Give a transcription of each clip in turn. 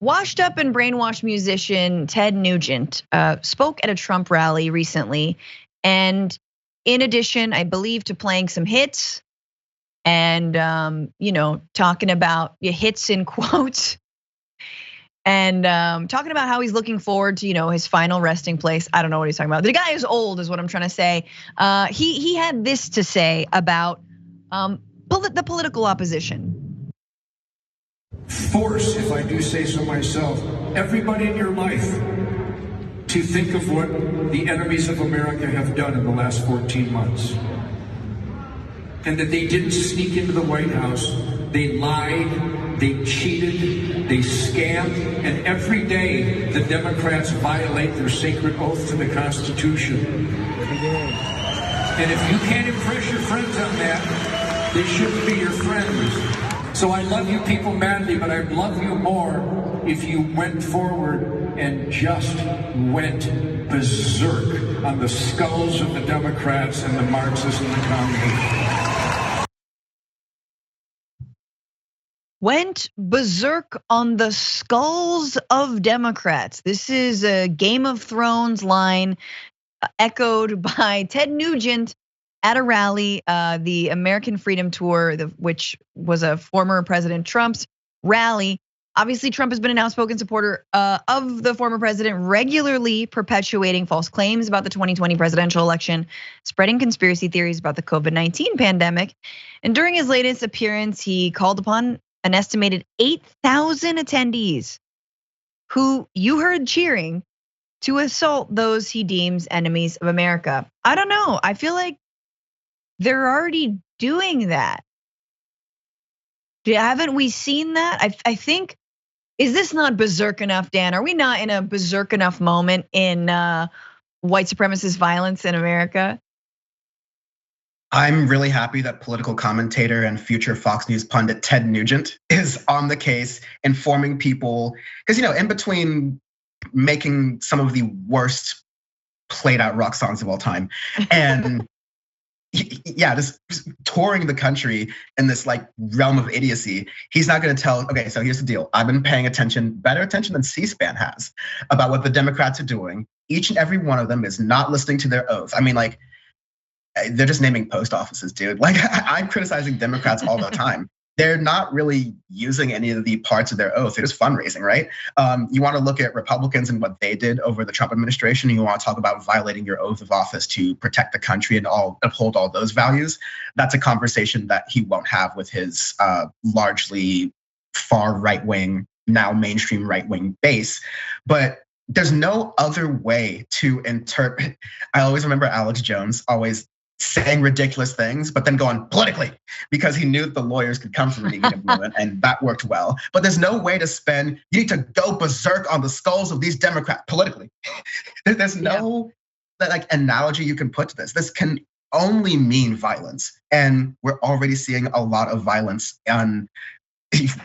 Washed up and brainwashed musician Ted Nugent spoke at a Trump rally recently. And in addition, I believe, to playing some hits and talking about hits in quotes and talking about how he's looking forward to his final resting place. I don't know what he's talking about. The guy is old, is what I'm trying to say. He had this to say about the political opposition. Force, if I do say so myself, everybody in your life to think of what the enemies of America have done in the last 14 months. And that they didn't sneak into the White House, they lied, they cheated, they scammed, and every day the Democrats violate their sacred oath to the Constitution. And if you can't impress your friends on that, they shouldn't be your friends. So I love you people madly, but I'd love you more if you went forward and just went berserk on the skulls of the Democrats and the Marxists and the communists. Went berserk on the skulls of Democrats. This is a Game of Thrones line echoed by Ted Nugent at a rally, the American Freedom Tour, which was a former President Trump's rally. Obviously, Trump has been an outspoken supporter of the former president, regularly perpetuating false claims about the 2020 presidential election, spreading conspiracy theories about the COVID-19 pandemic. And during his latest appearance, he called upon an estimated 8,000 attendees who you heard cheering to assault those he deems enemies of America. I don't know. I feel like they're already doing that. Haven't we seen that? I think, is this not berserk enough, Dan? Are we not in a berserk enough moment in white supremacist violence in America? I'm really happy that political commentator and future Fox News pundit Ted Nugent is on the case, informing people, because in between making some of the worst played out rock songs of all time and just touring the country in this realm of idiocy. He's not gonna tell, okay, so here's the deal. I've been paying attention, better attention than C-SPAN has, about what the Democrats are doing. Each and every one of them is not listening to their oath. I mean, they're just naming post offices, dude. I'm criticizing Democrats all the time. They're not really using any of the parts of their oath. They're just fundraising, right? You want to look at Republicans and what they did over the Trump administration. You want to talk about violating your oath of office to protect the country and uphold all those values. That's a conversation that he won't have with his largely far right wing, now mainstream right wing base. But there's no other way to interpret. I always remember Alex Jones always saying ridiculous things, but then going politically, because he knew that the lawyers could come from the negative moment, and that worked well. But there's no way to spend, you need to go berserk on the skulls of these Democrats politically. There's no analogy you can put to this. This can only mean violence. And we're already seeing a lot of violence, and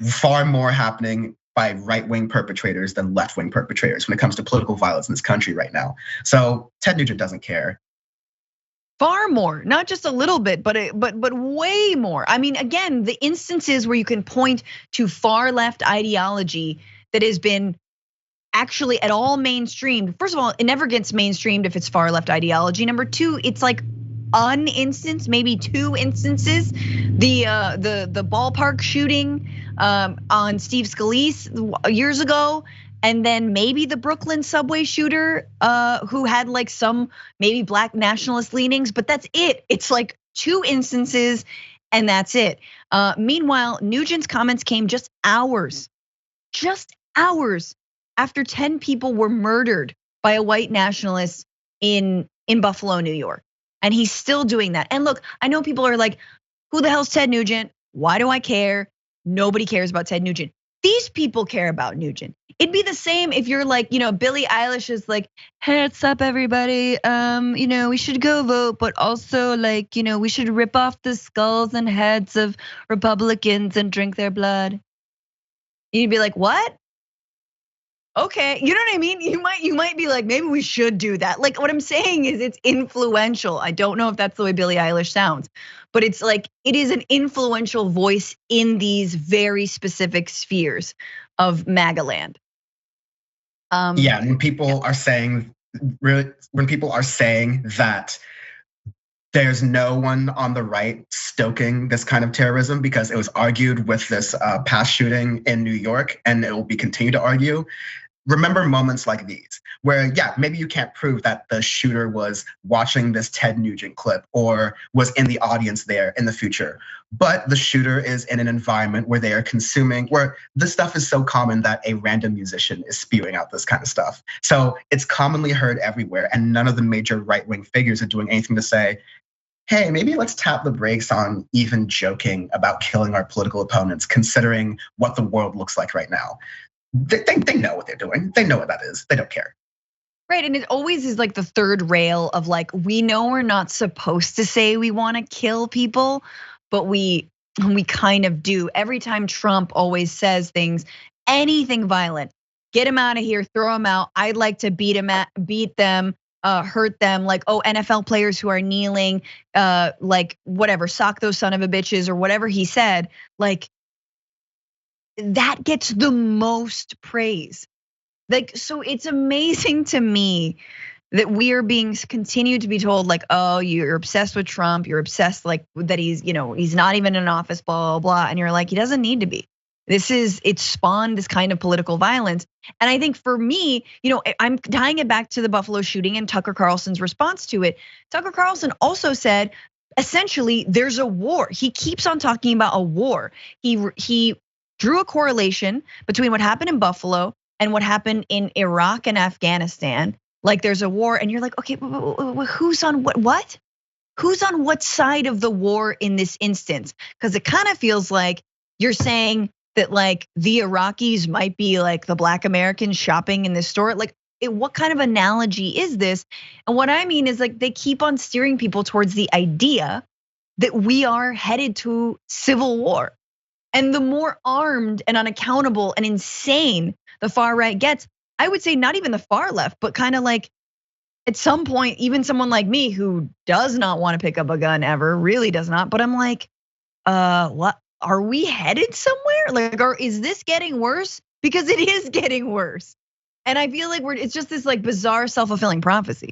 far more happening by right-wing perpetrators than left-wing perpetrators when it comes to political violence in this country right now. So Ted Nugent doesn't care. Far more, not just a little bit, but way more. I mean, again, the instances where you can point to far left ideology that has been actually at all mainstreamed. First of all, it never gets mainstreamed if it's far left ideology. Number two, it's an instance, maybe two instances. The ballpark shooting on Steve Scalise years ago. And then maybe the Brooklyn subway shooter who had some maybe black nationalist leanings, but that's it. It's two instances and that's it. Meanwhile, Nugent's comments came just hours after 10 people were murdered by a white nationalist in Buffalo, New York. And he's still doing that. And look, I know people are like, who the hell's Ted Nugent? Why do I care? Nobody cares about Ted Nugent. These people care about Nugent. It'd be the same if you're Billie Eilish is hey, what's up, everybody? We should go vote, but also we should rip off the skulls and heads of Republicans and drink their blood. You'd be like, what? Okay, you know what I mean? You might be like, maybe we should do that. What I'm saying is it's influential. I don't know if that's the way Billie Eilish sounds, but it's it is an influential voice in these very specific spheres of MAGA land. Yeah, when people are saying that there's no one on the right stoking this kind of terrorism because it was argued with this past shooting in New York, and it will be continued to argue. Remember moments like these where, yeah, maybe you can't prove that the shooter was watching this Ted Nugent clip or was in the audience there in the future. But the shooter is in an environment where they are consuming, where this stuff is so common that a random musician is spewing out this kind of stuff. So it's commonly heard everywhere, and none of the major right-wing figures are doing anything to say, hey, maybe let's tap the brakes on even joking about killing our political opponents, considering what the world looks like right now. They know what they're doing. They know what that is. They don't care. Right, and it always is like the third rail of like, we know we're not supposed to say we want to kill people, but we kind of do. Every time Trump always says things, anything violent, get him out of here, throw him out. I'd like to beat them, hurt them. Like, oh, NFL players who are kneeling, like whatever, sock those son of a bitches or whatever he said. Like, that gets the most praise. Like, so it's amazing to me that we are being continued to be told like, oh, you're obsessed with Trump, you're obsessed like that he's not even in office, blah, blah, blah. And you're like, he doesn't need to be. It spawned this kind of political violence. And I think for me, I'm tying it back to the Buffalo shooting and Tucker Carlson's response to it. Tucker Carlson also said, essentially, there's a war. He keeps on talking about a war. He drew a correlation between what happened in Buffalo and what happened in Iraq and Afghanistan. Like there's a war, and you're like, okay, who's on what? Who's on what side of the war in this instance? Because it kind of feels like you're saying that like the Iraqis might be like the Black Americans shopping in this store. Like, what kind of analogy is this? And what I mean is like they keep on steering people towards the idea that we are headed to civil war. And the more armed and unaccountable and insane the far right gets, I would say not even the far left, but kind of like at some point, even someone like me who does not want to pick up a gun ever, really does not. But I'm like, what? Are we headed somewhere? Like, or is this getting worse? Because it is getting worse. And I feel like it's just this like bizarre self-fulfilling prophecy.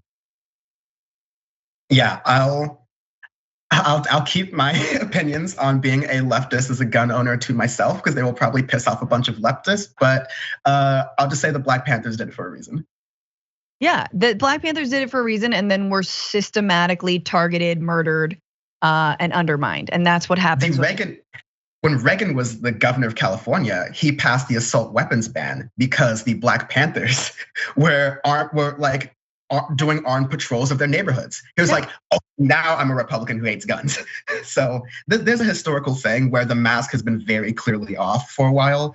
Yeah, I'll keep my opinions on being a leftist as a gun owner to myself because they will probably piss off a bunch of leftists. But I'll just say the Black Panthers did it for a reason. Yeah, the Black Panthers did it for a reason, and then were systematically targeted, murdered, and undermined. And that's what happens. When Reagan was the governor of California, he passed the assault weapons ban because the Black Panthers were doing armed patrols of their neighborhoods. He was like, oh, now I'm a Republican who hates guns. So there's a historical thing where the mask has been very clearly off for a while.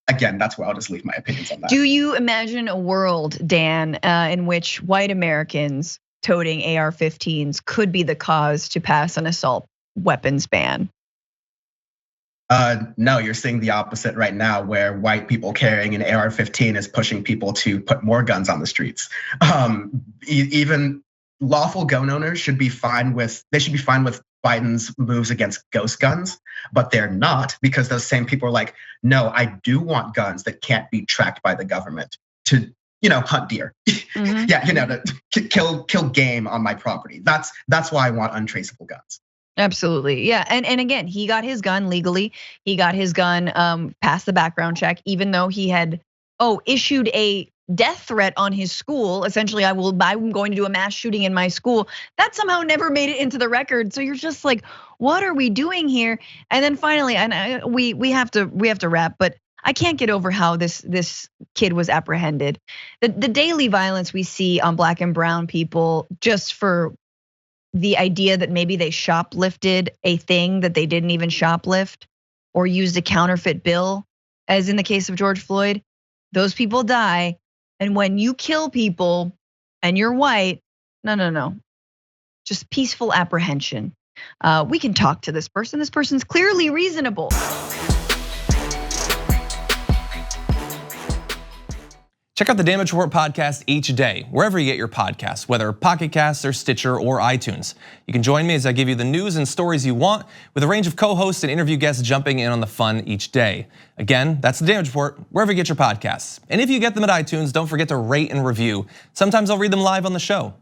Again, that's where I'll just leave my opinions on that. Do you imagine a world, Dan, in which white Americans toting AR-15s could be the cause to pass an assault weapons ban? No, you're seeing the opposite right now, where white people carrying an AR-15 is pushing people to put more guns on the streets. Even lawful gun owners should be fine with Biden's moves against ghost guns, but they're not, because those same people are like, no, I do want guns that can't be tracked by the government to, hunt deer. Mm-hmm. Yeah, to kill game on my property. That's why I want untraceable guns. Absolutely, yeah, and again, he got his gun legally. He got his gun past the background check, even though he had issued a death threat on his school. Essentially, I'm going to do a mass shooting in my school. That somehow never made it into the record. So you're just like, what are we doing here? And then finally, and we have to wrap, but I can't get over how this kid was apprehended. The daily violence we see on Black and brown people, just for the idea that maybe they shoplifted a thing that they didn't even shoplift, or used a counterfeit bill, as in the case of George Floyd, those people die. And when you kill people and you're white, no, just peaceful apprehension. We can talk to this person. This person's clearly reasonable. Check out the Damage Report podcast each day, wherever you get your podcasts, whether Pocket Casts or Stitcher or iTunes. You can join me as I give you the news and stories you want, with a range of co-hosts and interview guests jumping in on the fun each day. Again, that's the Damage Report, wherever you get your podcasts. And if you get them at iTunes, don't forget to rate and review. Sometimes I'll read them live on the show.